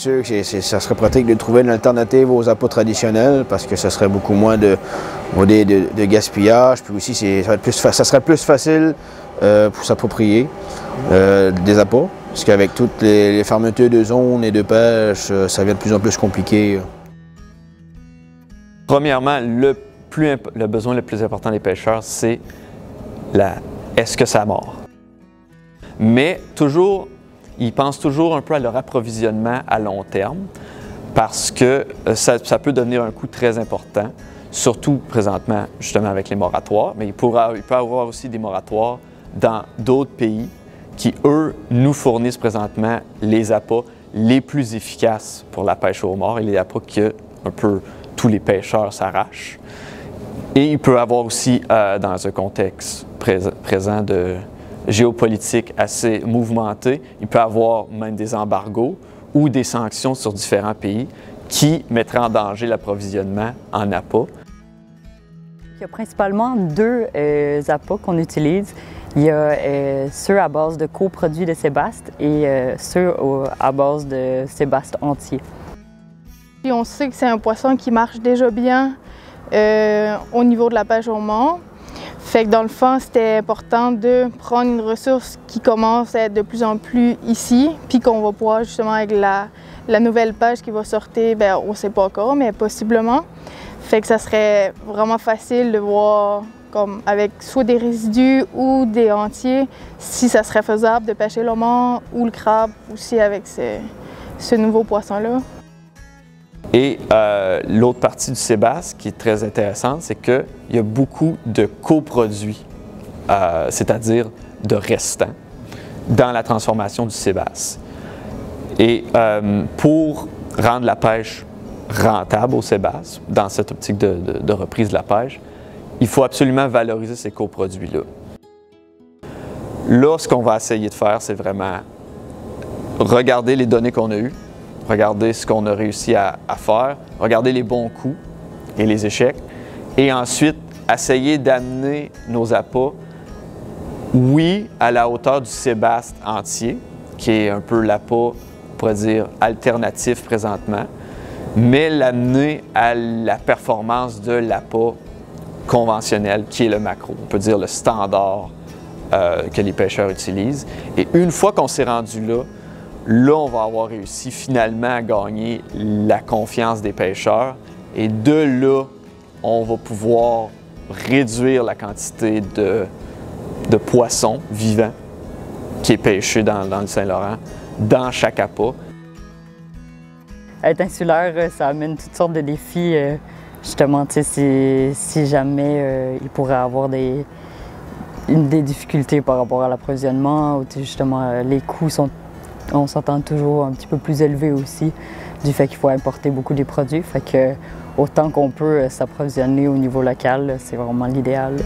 sûr que ça serait pratique de trouver une alternative aux appâts traditionnels parce que ça serait beaucoup moins de gaspillage. Puis aussi, ça serait plus facile pour s'approprier des appâts. Parce qu'avec toutes les fermetures de zones et de pêche, ça devient de plus en plus compliqué. Premièrement, le besoin le plus important des pêcheurs, c'est est-ce que ça mord? Mais toujours, ils pensent toujours un peu à leur approvisionnement à long terme parce que ça peut devenir un coût très important, surtout présentement justement avec les moratoires, mais il peut y avoir aussi des moratoires dans d'autres pays qui, eux, nous fournissent présentement les appâts les plus efficaces pour la pêche au homard et les appâts que un peu tous les pêcheurs s'arrachent. Et il peut y avoir aussi, dans un contexte présent de géopolitique assez mouvementé, il peut y avoir même des embargos ou des sanctions sur différents pays qui mettraient en danger l'approvisionnement en appâts. Il y a principalement deux appâts qu'on utilise. Il y a ceux à base de coproduits de sébaste et ceux à base de sébaste entier. Puis on sait que c'est un poisson qui marche déjà bien au niveau de la pêche au homard. Fait que dans le fond, c'était important de prendre une ressource qui commence à être de plus en plus ici, puis qu'on va pouvoir justement avec la nouvelle pêche qui va sortir, bien, on ne sait pas encore, mais possiblement. Fait que ça serait vraiment facile de voir comme avec soit des résidus ou des entiers, si ça serait faisable de pêcher le homard ou le crabe aussi avec ce nouveau poisson-là. Et l'autre partie du sébaste qui est très intéressante, c'est qu'il y a beaucoup de coproduits, c'est-à-dire de restants, dans la transformation du sébaste. Et pour rendre la pêche rentable au sébaste, dans cette optique de reprise de la pêche, il faut absolument valoriser ces coproduits-là. Là, ce qu'on va essayer de faire, c'est vraiment regarder les données qu'on a eues, regarder ce qu'on a réussi à faire, regarder les bons coups et les échecs, et ensuite essayer d'amener nos appâts, oui, à la hauteur du sébaste entier, qui est un peu l'appât, on pourrait dire, alternatif présentement, mais l'amener à la performance de l'appât conventionnel, qui est le maquereau, on peut dire le standard que les pêcheurs utilisent. Et une fois qu'on s'est rendu là, on va avoir réussi finalement à gagner la confiance des pêcheurs et de là, on va pouvoir réduire la quantité de poissons vivants qui est pêché dans le Saint-Laurent, dans chaque appât. Être insulaire, ça amène toutes sortes de défis. Justement, si jamais il pourrait avoir des difficultés par rapport à l'approvisionnement, ou justement les coûts on s'entend toujours un petit peu plus élevés aussi, du fait qu'il faut importer beaucoup des produits. Fait que autant qu'on peut s'approvisionner au niveau local, c'est vraiment l'idéal.